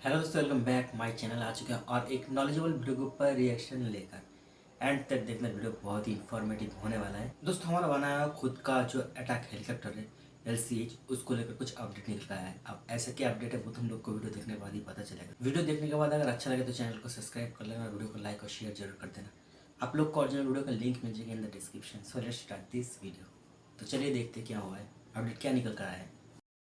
Hello दोस्तों, welcome back my channel. आ चुके हैं और एक नॉलेजेबल वीडियो के ऊपर रिएक्शन लेकर एंड तक देखना। वीडियो बहुत ही इन्फॉर्मेटिव होने वाला है। दोस्तों, हमारा बनाया हुआ खुद का जो अटैक हेलीकॉप्टर है LCH, उसको लेकर कुछ अपडेट निकल आया है। अब ऐसा क्या अपडेट है वो तुम लोग को वीडियो देखने के बाद ही पता चलेगा। वीडियो देखने के बाद अगर अच्छा लगे तो चैनल को सब्सक्राइब कर लेना, वीडियो को लाइक और शेयर जरूर कर देना। आप लोग को ओरिजिनल वीडियो का लिंक मिल जाएगा in the description. So let's start this video. तो चलिए देखते क्या हुआ है, अपडेट क्या निकल कर आया है।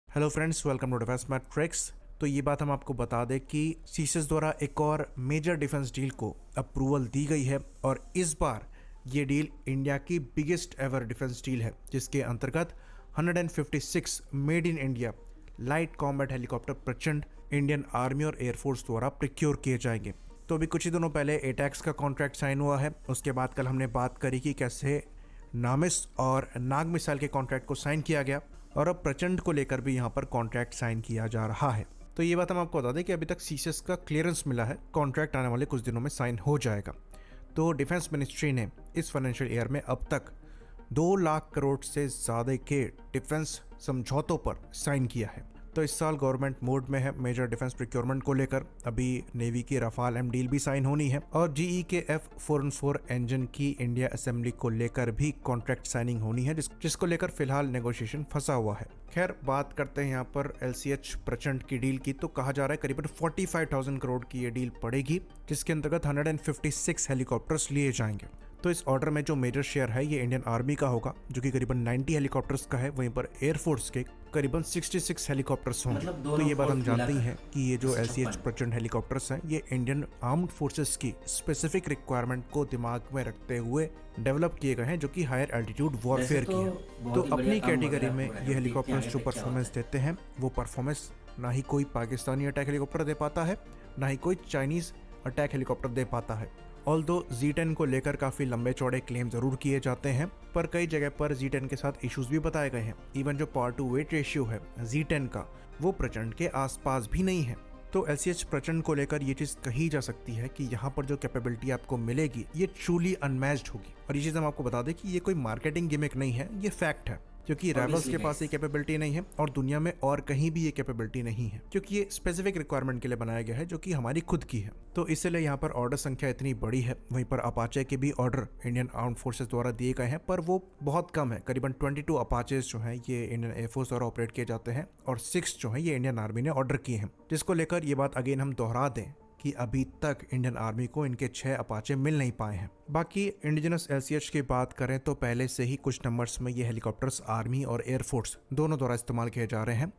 Hello friends, welcome to Defence Matrix. तो ये बात हम आपको बता दें कि सीसीएस द्वारा एक और मेजर डिफेंस डील को अप्रूवल दी गई है और इस बार ये डील इंडिया की बिगेस्ट एवर डिफेंस डील है, जिसके अंतर्गत 156 made in India light combat helicopter प्रचंड इंडियन आर्मी और एयरफोर्स द्वारा प्रिक्योर किए जाएंगे। तो अभी कुछ ही दिनों पहले एटैक्स का कॉन्ट्रैक्ट साइन हुआ है। उसके बाद कल हमने बात करी कि कैसे नामिस और नाग मिसाइल के कॉन्ट्रैक्ट को साइन किया गया और अब प्रचंड को लेकर भी यहाँ पर कॉन्ट्रैक्ट साइन किया जा रहा है। तो ये बात हम आपको बता दें कि अभी तक सीसीएस का क्लियरेंस मिला है, कॉन्ट्रैक्ट आने वाले कुछ दिनों में साइन हो जाएगा। तो डिफेंस मिनिस्ट्री ने इस फाइनेंशियल ईयर में अब तक 2 लाख करोड़ से ज़्यादा के डिफेंस समझौतों पर साइन किया है। तो इस साल गवर्नमेंट मोड में है मेजर डिफेंस प्रिक्योरमेंट को लेकर। अभी नेवी की रफाल एम डील भी साइन होनी है और जीई के F414 इंजन की इंडिया असेंबली को लेकर भी कॉन्ट्रैक्ट साइनिंग होनी है, जिसको लेकर फिलहाल नेगोशिएशन फंसा हुआ है। खैर, बात करते हैं यहाँ पर LCH प्रचंड की डील की। तो कहा जा रहा है करीबन 45,000 करोड़ की ये डील पड़ेगी, जिसके अंतर्गत 156 हेलीकॉप्टर्स लिए जाएंगे। तो इस ऑर्डर में जो मेजर शेयर है ये इंडियन आर्मी का होगा, जो कि करीबन 90 हेलीकॉप्टर्स का है। वहीं पर एयरफोर्स के करीबन 66 हेलीकॉप्टर्स होंगे। तो ये बात हम जानते ही हैं कि ये जो LCH प्रचंड हेलीकॉप्टर्स हैं ये इंडियन आर्म्ड फोर्सेस की स्पेसिफिक रिक्वायरमेंट को दिमाग में रखते हुए डेवलप किए गए हैं, जो कि हायर एल्टीट्यूड वॉरफेयर की है। तो अपनी कैटेगरी में ये हेलीकॉप्टर्स जो परफॉर्मेंस देते हैं वो परफॉर्मेंस ना ही कोई पाकिस्तानी अटैक हेलीकॉप्टर दे पाता है, ना ही कोई चाइनीज अटैक हेलीकॉप्टर दे पाता है। ऑल्दो Z10 को लेकर काफ़ी लंबे चौड़े क्लेम ज़रूर किए जाते हैं, पर कई जगह पर Z10 के साथ इश्यूज भी बताए गए हैं। इवन जो पावर टू वेट रेशियो है Z10 का, वो प्रचंड के आसपास भी नहीं है। तो LCH प्रचंड को लेकर ये चीज़ कही जा सकती है कि यहाँ पर जो कैपेबिलिटी आपको मिलेगी ये ट्रूली अनमैच्ड होगी। और ये चीज़ हम आपको बता दें कि ये कोई मार्केटिंग गिमिक नहीं है, ये फैक्ट है, क्योंकि राइवल्स के पास ये कैपेबिलिटी नहीं है और दुनिया में और कहीं भी ये कैपेबिलिटी नहीं है, क्योंकि ये स्पेसिफिक रिक्वायरमेंट के लिए बनाया गया है, जो कि हमारी खुद की है। तो इसलिए यहाँ पर ऑर्डर संख्या इतनी बड़ी है। वहीं पर अपाचे के भी ऑर्डर इंडियन आर्म्ड फोर्सेस द्वारा दिए गए हैं, पर वो बहुत कम है। करीबन 22 अपाचेज जो हैं ये इंडियन एयरफोर्स द्वारा ऑपरेट किए जाते हैं और 6 जो है ये इंडियन आर्मी ने ऑर्डर किए हैं। जिसको लेकर ये बात अगेन हम दोहरा दें कि अभी तक इंडियन आर्मी को इनके 6 अपाचे मिल नहीं पाए हैं। बाकी इंडिजिनस LCH की बात करें तो पहले से ही कुछ नंबर्स में ये हेलीकॉप्टर्स आर्मी और एयरफोर्स दोनों द्वारा इस्तेमाल किए जा रहे हैं।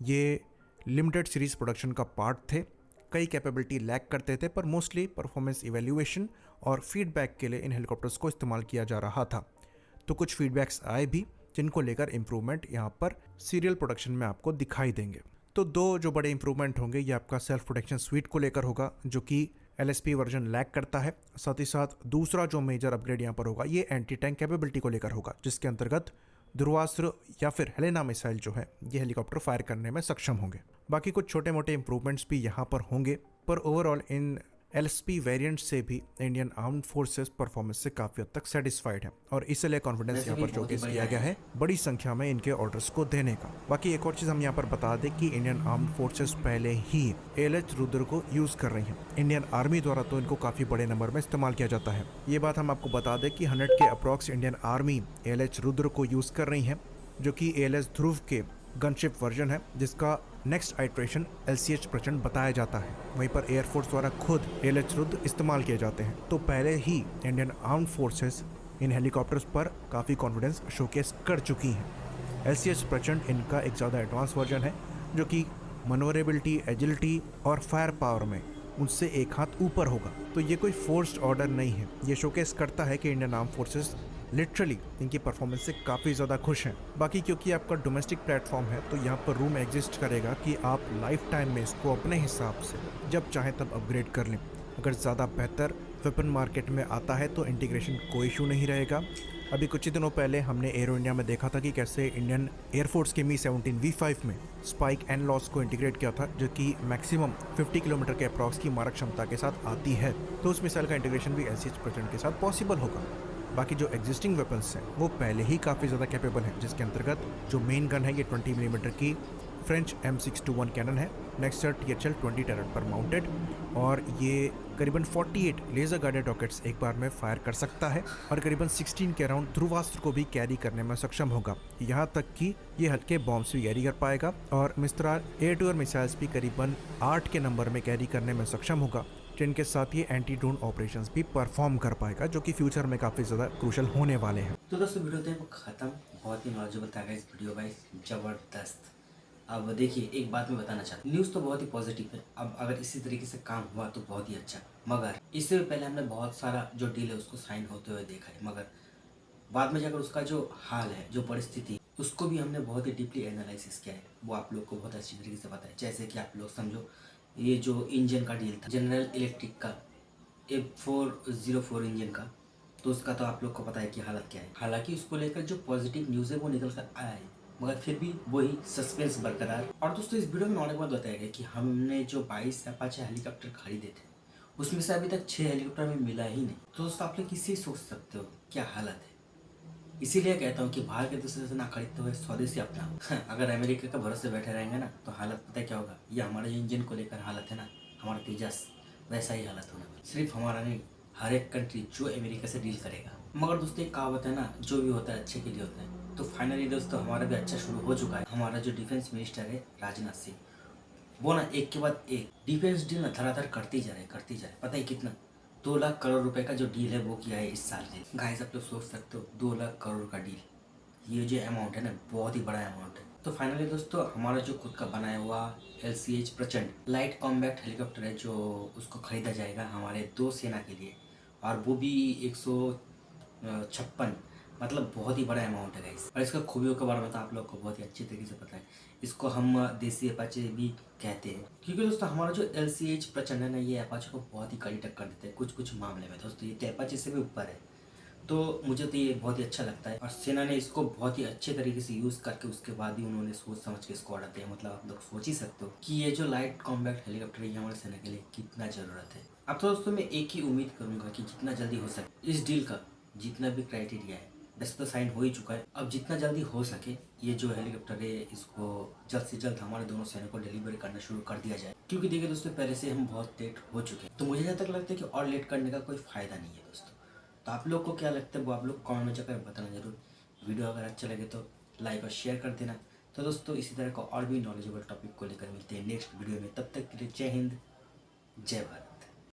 ये लिमिटेड सीरीज प्रोडक्शन का पार्ट थे, कई कैपेबिलिटी लैक करते थे, पर मोस्टली परफॉर्मेंस इवेल्युएशन और फीडबैक के लिए इन हेलीकॉप्टर्स को इस्तेमाल किया जा रहा था। तो कुछ फीडबैक्स आए भी, जिनको लेकर इम्प्रूवमेंट यहाँ पर सीरियल प्रोडक्शन में आपको दिखाई देंगे। तो 2 जो बड़े इंप्रूवमेंट होंगे ये आपका सेल्फ प्रोटेक्शन स्वीट को लेकर होगा, जो कि LSP वर्जन लैक करता है। साथ ही साथ दूसरा जो मेजर अपग्रेड यहाँ पर होगा ये एंटी टैंक कैपेबिलिटी को लेकर होगा, जिसके अंतर्गत ध्रुवास्त्र या फिर हेलेना मिसाइल जो है ये हेलीकॉप्टर फायर करने में सक्षम होंगे। बाकी कुछ छोटे मोटे इंप्रूवमेंट्स भी यहाँ पर होंगे, पर ओवरऑल इन LSP वेरिएंट से भी इंडियन आर्म्ड फोर्सेस परफॉर्मेंस से काफ़ी हद तक सेटिस्फाइड है और इसलिए कॉन्फिडेंस यहाँ पर शोकेस किया गया है बड़ी संख्या में इनके ऑर्डर्स को देने का। बाकी एक और चीज़ हम यहाँ पर बता दें कि इंडियन आर्म्ड फोर्सेस पहले ही ALH रुद्र को यूज़ कर रही हैं। इंडियन आर्मी द्वारा तो इनको काफ़ी बड़े नंबर में इस्तेमाल किया जाता है। ये बात हम आपको बता दें कि 100 के approx Indian army ALH Rudra को यूज़ कर रही है, जो कि ALH ध्रुव के गनशिप वर्जन है, जिसका नेक्स्ट आइट्रेशन LCH प्रचंड बताया जाता है। वहीं पर एयरफोर्स द्वारा खुद ALH रुद्र इस्तेमाल किए जाते हैं। तो पहले ही इंडियन आर्म्ड फोर्सेस इन हेलीकॉप्टर्स पर काफ़ी कॉन्फिडेंस शोकेस कर चुकी हैं। LCH प्रचंड इनका एक ज़्यादा एडवांस वर्जन है, जो कि मनोवरेबिलिटी, एजिलिटी और फायर पावर में उनसे एक हाथ ऊपर होगा। तो ये कोई फोर्स्ड ऑर्डर नहीं है, ये शोकेस करता है कि इंडियन आर्म्ड फोर्सेस लिटरली इनकी परफॉर्मेंस से काफ़ी ज़्यादा खुश हैं। बाकी क्योंकि आपका डोमेस्टिक प्लेटफॉर्म है तो यहाँ पर रूम एग्जिस्ट करेगा कि आप लाइफ टाइम में इसको अपने हिसाब से जब चाहें तब अपग्रेड कर लें। अगर ज़्यादा बेहतर वेपन मार्केट में आता है तो इंटीग्रेशन कोई इशू नहीं रहेगा। अभी कुछ ही दिनों पहले हमने एरो इंडिया में देखा था कि कैसे इंडियन एयरफोर्स के Mi-17 V5 में स्पाइक एंड लॉस को इंटीग्रेट किया था, जो कि मैक्सिमम 50 किलोमीटर के अप्रॉक्स की मारक क्षमता के साथ आती है। तो उस मिसाइल का इंटीग्रेशन भी LCH प्रचंड के साथ पॉसिबल होगा। बाकी जो एग्जिस्टिंग वेपन्स हैं वो पहले ही काफ़ी ज़्यादा कैपेबल हैं, जिसके अंतर्गत जो मेन गन है ये 20 मिलीमीटर की फ्रेंच M621 कैनन है, नेक्सर THL-20 टर्रेट पर माउंटेड, और ये करीबन 48 लेज़र गाइडेड रॉकेट्स एक बार में फायर कर सकता है और करीबन 16 के अराउंड ध्रुवास्त्र को भी कैरी करने में सक्षम होगा। यहाँ तक कि ये हल्के बॉम्ब्स भी कैरी कर पाएगा और Mistral air to air missiles भी करीबन 8 के नंबर में कैरी करने में सक्षम होगा, जिनके साथ ये एंटी ड्रोन ऑपरेशंस भी परफॉर्म कर पाएगा, जो कि फ्यूचर में काफ़ी ज़्यादा क्रूशल होने वाले हैं। तो दोस्तों वीडियो तो खत्म, बहुत ही नॉलेजेबल था इस वीडियो भाई, जबरदस्त। अब देखिए एक बात मैं बताना चाहता हूँ, न्यूज़ तो बहुत ही पॉजिटिव है। अब अगर इसी तरीके से काम हुआ तो बहुत ही अच्छा, मगर इससे पहले हमने बहुत सारा जो डील है उसको साइन होते हुए देखा है, मगर बाद में जाकर उसका जो हाल है, जो परिस्थिति, उसको भी हमने बहुत ही डीपली एनालिसिस किया है। वो आप लोग को बहुत अच्छी तरीके से पता है। जैसे कि आप लोग समझो, ये जो इंजन का डील था जनरल इलेक्ट्रिक का F404 इंजन का, तो उसका तो आप लोग को पता है कि हालत क्या है। हालांकि उसको लेकर जो पॉजिटिव न्यूज़ है वो निकल कर आया है, मगर फिर भी वही सस्पेंस बरकरार। और दोस्तों इस वीडियो में और एक बात बताया गया कि हमने जो 22 अपाचे हेलीकॉप्टर खरीदे थे, उसमें से अभी तक 6 हेलीकॉप्टर में मिला ही नहीं। तो दोस्तों आप लोग किससे सोच सकते हो क्या हालत है। इसीलिए कहता हूँ कि बाहर के दूसरे से ना खरीदते हुए स्वदेशी अपना। अगर अमेरिका के भरोसे बैठे रहेंगे ना तो हालत पता है क्या होगा। ये हमारे जो इंजन को लेकर हालत है ना, हमारा तेजस, वैसा ही हालत होना। सिर्फ हमारा नहीं, हर एक कंट्री जो अमेरिका से डील करेगा। मगर दोस्तों एक कहावत है ना, जो भी होता है अच्छे के लिए होता है। तो फाइनली दोस्तों हमारा भी अच्छा शुरू हो चुका है। हमारा जो डिफेंस मिनिस्टर है राजनाथ सिंह, वो ना एक के बाद एक डिफेंस डील ना धड़ाधड़ करती जा रहे। पता है कितना, 2 लाख करोड़ रुपए का जो डील है वो किया है इस साल ने। गाइस आप लोग सोच सकते हो 2 लाख करोड़ का डील, ये जो अमाउंट है ना बहुत ही बड़ा अमाउंट है। तो फाइनली दोस्तों हमारा जो खुद का बनाया हुआ LCH प्रचंड लाइट कॉम्बैट हेलीकॉप्टर है, जो उसको खरीदा जाएगा हमारे 2 सेना के लिए, और वो भी 156, मतलब बहुत ही बड़ा अमाउंट है गाइस। और इसका खूबियों के बारे में तो आप लोग को बहुत ही अच्छी तरीके से पता है। इसको हम देसी अपाचे भी कहते हैं, क्योंकि दोस्तों हमारा जो LCH प्रचंड है ना, ये अपाचे को बहुत ही कड़ी टक्कर देते हैं कुछ मामले में। दोस्तों ये तो अपाचे से भी ऊपर है, तो मुझे तो ये बहुत ही अच्छा लगता है। और सेना ने इसको बहुत ही अच्छे तरीके से यूज़ करके उसके बाद ही उन्होंने सोच समझ के इसको ऑर्डर दिया। मतलब आप लोग सोच ही सकते हो कि ये जो लाइट कॉम्बैक्ट हेलीकॉप्टर है हमारे सेना के लिए कितना ज़रूरत है। अब तो दोस्तों मैं एक ही उम्मीद करूँगा कि जितना जल्दी हो सके इस डील का जितना भी क्राइटेरिया है, वैसे तो साइन हो ही चुका है, अब जितना जल्दी हो सके ये जो हेलीकॉप्टर है इसको जल्द से जल्द हमारे दोनों सेना को डिलीवरी करना शुरू कर दिया जाए। क्योंकि देखिए दोस्तों पहले से हम बहुत लेट हो चुके हैं, तो मुझे जहाँ तक लगता है कि और लेट करने का कोई फ़ायदा नहीं है दोस्तों। तो आप लोग को क्या लगता है वो आप लोग कमेंट में जाकर बताना जरूर। वीडियो अगर अच्छा लगे तो लाइक और शेयर कर देना। तो दोस्तों इसी तरह का और भी नॉलेजेबल टॉपिक को लेकर मिलते हैं नेक्स्ट वीडियो में। तब तक के लिए जय हिंद, जय भारत।